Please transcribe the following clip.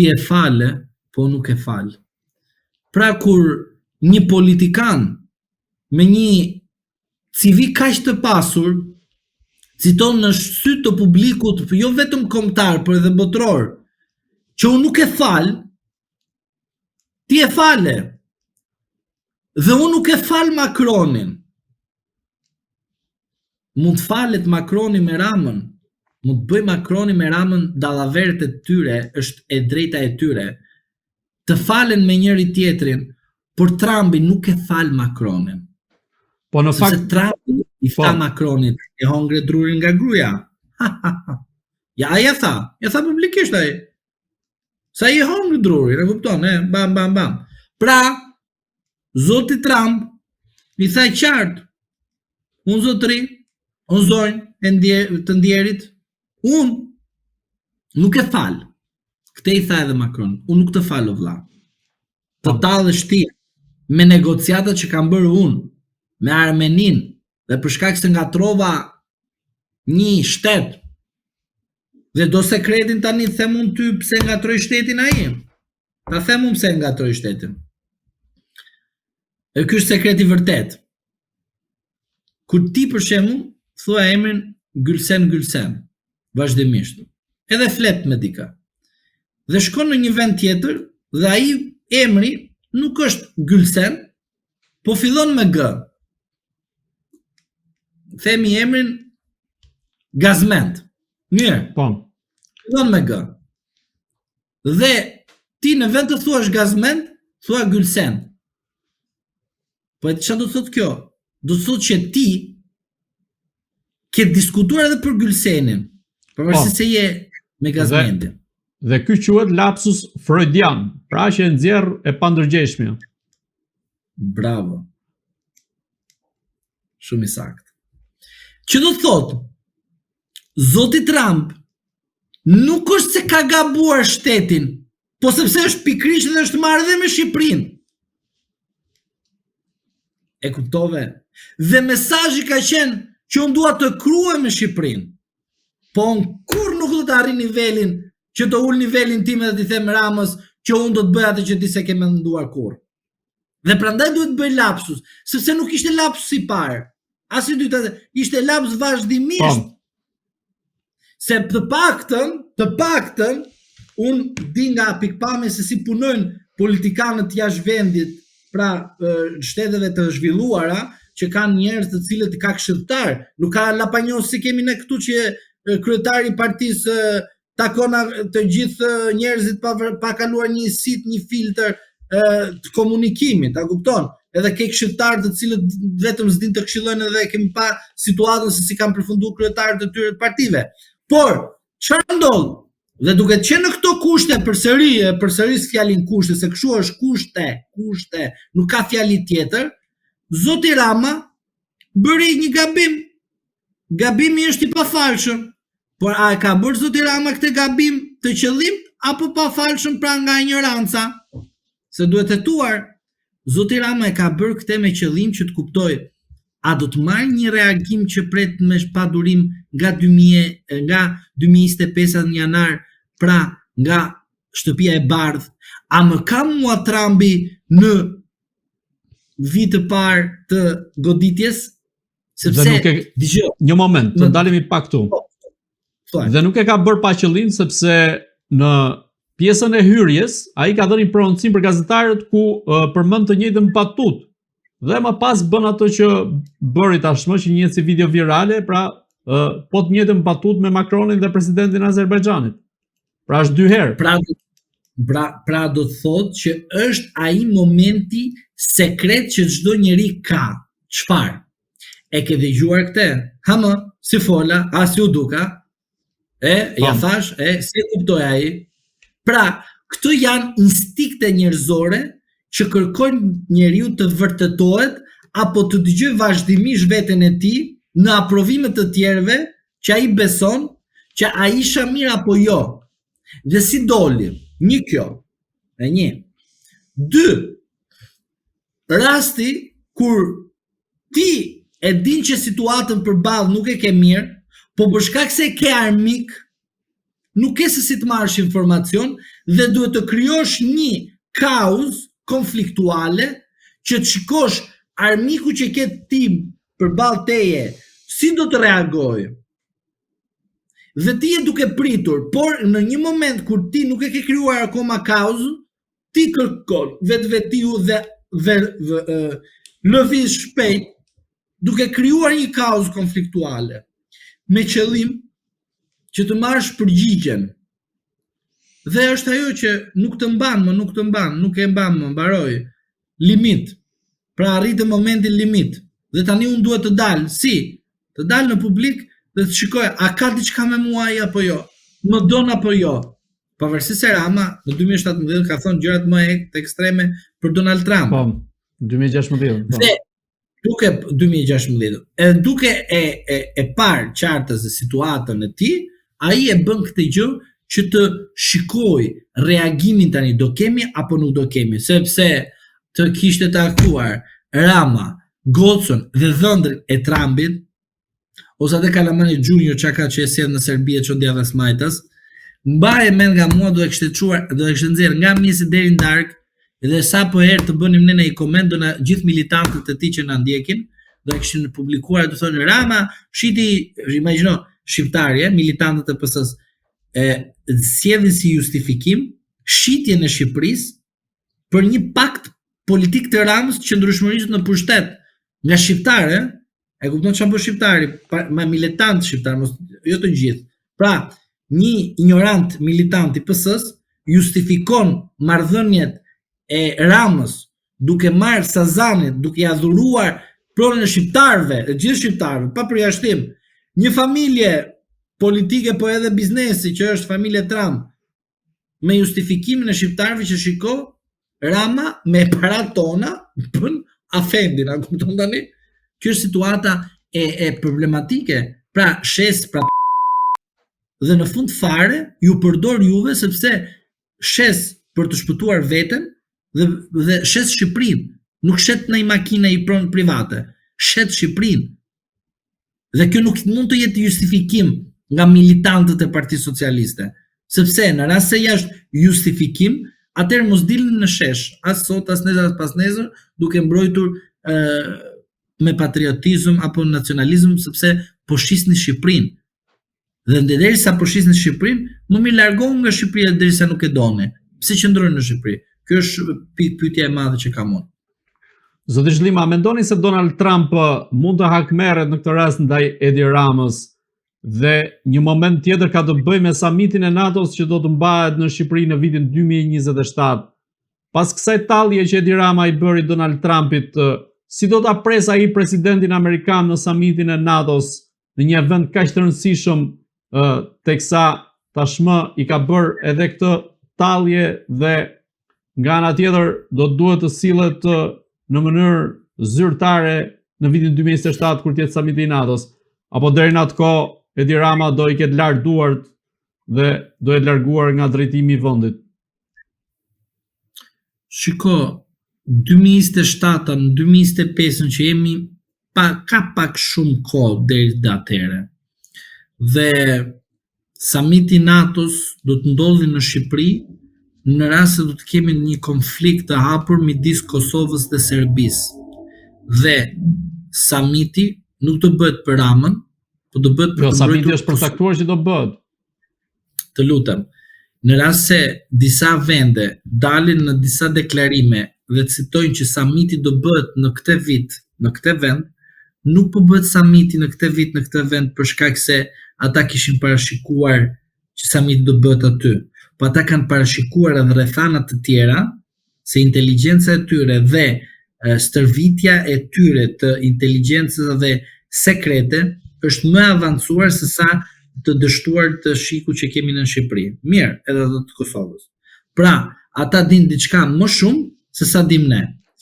ti e fale, po nuk e fal. Pra kur një politikan me një CV kaq të pasur citon në sy të publikut, jo vetëm kombëtar, por edhe botror, që unë nuk e fal, ti e fale. Dhe unë nuk e fal Macronin. Mund të falet Macroni me Ramën, mund të bëj Macroni me Ramën dallaveret e tyre, është e drejta e tyre, të falen me njëri tjetrin, por Trumpi nuk e fal Macronin. Po në fakt Trumpi i tha Macronit, e hongre drurin nga gruaja. Ja, ja tha publikisht ai. Sa i hongre drurin, e kupton, bam bam bam. Pra, zoti Trump i tha qartë, unë zotëri, unë zonjë të ndjerit, unë nuk e fal. Këtë i tha edhe Macron, unë nuk të fal o vlla. Të tallesh ti me negociatat që kam bërë unë me Armenin dhe për shkak se ngatrova një shtet dhe do sekretin tani them unë ty pse ngatroj shtetin ai. Ta them unë pse ngatroj shtetin. E ky është sekreti vërtet. Kur ti për shembull thua emrin Gülsen vazhdimisht, edhe flet me dika. Dhe shkon në një vend tjetër dhe ai emri nuk është Gülsen, po fillon me G. Themi emrin Gazmend. Mirë. Po. Fillon me G. Dhe ti në vend të thuash Gazmend, thua Gülsen. Po çfarë do të thotë kjo? Do të thotë që ti ke diskutuar edhe për Gülsenin, pavarësisht se je me Gazmendin. Dhe ky quhet lapsus freudian, pra që e nxjerr e pandërgjeshmja. Bravo. Shumë i saktë. Që do të thotë, zoti Trump nuk është se ka gabuar shtetin, po sepse është pikërisht dhe është marrë dhe me Shqipërinë. E kuptove? Dhe mesazhi ka qenë që unë dua të kruaj me Shqipërinë. Po unë kur nuk do të arri nivelin që të ul nivelin tim dhe t'i them Ramës që unë do të bëj atë që ti se ke menduar kur. Dhe prandaj duhet bëj lapsus, sepse nuk ishte lapsus i parë. As i dytë, ishte lapsus vazhdimisht. Se të paktën unë di nga pikpamja se si punojnë politikanët jashtë vendit, pra shteteve të zhvilluara, që kanë njerëz të cilët ka këshilltar, nuk ka lapanjos si kemi ne këtu që kryetari i partisë takon të gjithë njerëzit pa kaluar një sit, një filtr të komunikimit, ta kupton? Edhe ke këshilltar të cilët vetëm s'din të këshillojnë edhe kemi pa situatën se si kanë përfunduar kryetarët e tyre të partive. Por, çfarë ndodh? Dhe duke qenë në këto kushte, përsëris fjalin kushte, se kështu është kushte, nuk ka fjali tjetër, zoti Rama bëri një gabim. Gabimi është i pafalshëm. Por a e ka bërë zoti Rama këtë gabim të qëllimt apo pafalshëm pra nga ignoranca? Se duhet hetuar, zoti Rama e ka bërë këtë me qëllim që të kuptoj a do të marrë një reagim që pret me padurim nga 2025 në janar, pra nga shtëpia e bardhë, a më ka mua Trumpi në vit të parë të goditjes? Sepse një moment, të ndalemi pak këtu. Dhe nuk e ka bërë pa qëllim, sepse në pjesën e hyrjes, ai ka dhënë prononcim për gazetarët ku përmend të njëjtën patut. Dhe më pas bën ato që bëri tashmë që njihet si video virale, pra po të njëjtën patut me Macronin dhe presidentin e Azerbajxhanit. Pra është dy herë. Pra do të thotë që është ai momenti sekret që çdo njeri ka. Çfarë? E ke dëgjuar këtë? Hamë, si fola, as ju duka? Ja thash, si kuptoj ai? Pra, këto janë instinkte njerëzore që kërkojnë njeriu të vërtetohet apo të dëgjojë vazhdimisht veten e tij në aprovime të tjerëve që ai beson që ai isha mirë apo jo. Dhe si doli? Një kjo, e një. 2. Rasti kur ti e din që situatën përballë nuk e ke mirë, po për shkak se ke armik, nuk ke se si të marrësh informacion dhe duhet të krijosh një kauz konfliktuale që të shikosh armiku që ke ti përballë teje si do të reagojë. Dhe ti je duke pritur, por në një moment kur ti nuk e ke krijuar akoma kauzën, ti kërkon vetvetiu dhe lëviz shpejt duke krijuar një kauzë konfliktuale me qëllim që të marrësh përgjigjen. Dhe është ajo që nuk e mban më, mbaroj. Limit. Pra arritëm momentin limit. Dhe tani unë duhet të dalë. Si? Të dalë në publik dhe të shikoj, a ka diçka me mua apo jo? Më don apo jo? Pavarësisht se Rama në 2017 ka thonë gjërat më ekstreme për Donald Trump. Po, 2016. Po. Dhe duke e parë qartës dhe situatën e tij, ai e bën këtë gjë që të shikoj reagimin tani, do kemi apo nuk do kemi, sepse të kishte takuar Rama, gocën dhe dhëndrin e Trumpit, ose atë Kalamani Junior çka që e sjell në Serbi e çon djavës majtas, mbaje mend nga mua do e kishte nxjerr nga mjesi deri në darkë, dhe sa po herë të bënim ne një koment do na gjithë militantët e tij që na ndjekin, do e kishin publikuar të thonë Rama, shiti, imagjino, shqiptarë, militantët e PS-s sjellin si justifikim shitjen e Shqipërisë për një pakt politik të Ramës të qëndrueshmërisë në pushtet nga shqiptarë, e kupton çfarë bën shqiptari, me militant shqiptar, mos jo të gjithë. Pra, një ignorant militant i PS-s justifikon marrëdhëniet e Ramës duke marrë Sazanit, duke ia dhuruar pronën e shqiptarëve, e gjithë shqiptarëve, pa përjashtim, një familje politike po edhe biznesi që është familje Trump, me justifikimin e shqiptarëve që shiko Rama me parat tona bën afendin, a kupton tani? Kjo është situata e problematike. Pra shes, pra dhe në fund fare ju përdor juve sepse shes për të shpëtuar veten dhe shes Shqipërinë, nuk shet në makina i pronë private, shet Shqipërinë. Dhe kjo nuk mund të jetë justifikim nga militantët e Partisë Socialiste, sepse në rast se jashtë justifikim, atëherë mos dilni në shesh, as sot, as nesër, as pas nesër, duke mbrojtur me patriotizëm apo nacionalizëm, sepse po shisni Shqipërinë. Dhe derisa po shisni Shqipërinë, më mirë largohu nga Shqipëria derisa nuk e doni. Pse qëndroni në Shqipëri? Kjo është pyetja e madhe që kam unë. Zoti Zhlima, mendoni se Donald Trump mund të hakmerret në këtë rast ndaj Edi Ramës dhe një moment tjetër ka të bëjë me samitin e NATO-s që do të mbahet në Shqipëri në vitin 2027. Pas kësaj tallje që Edi Rama i bëri Donald Trumpit, si do ta pres ai presidentin amerikan në samitin e NATO-s në një event kaq të rëndësishëm, teksa tashmë i ka bërë edhe këtë tallje dhe nga ana tjetër do duhet të sillet në mënyrë zyrtare në vitin 2027 kur të jetë samiti i NATO-s, apo deri në atë kohë Edi Rama do i ketë larë duart dhe do e larguar nga drejtimi i vendit? Shiko, 2027 në 2025 që jemi ka pak shumë kohë deri atëherë. Dhe samiti i NATO-s do të ndodhi në Shqipëri në rast se do të kemi një konflikt të hapur midis Kosovës dhe Serbisë. Dhe samiti nuk do bëhet për Ramën, po do bëhet për samiti është përcaktuar që do bëhet. Të lutem. Në rast se disa vende dalin në disa deklarime dhe citojnë që samiti do bëhet në këtë vit, në këtë vend, nuk po bëhet samiti në këtë vit, në këtë vend për shkak se ata kishin parashikuar që samiti do bëhet aty. Po ata kanë parashikuar edhe rrethana të tjera, se inteligjenca e tyre dhe stërvitja e tyre të inteligjencës dhe sekrete është më avancuar se sa të dështuar të shiku që kemi në Shqipëri. Mirë, edhe të Kosovës. Pra, ata din diçka më shumë se sa dim ne.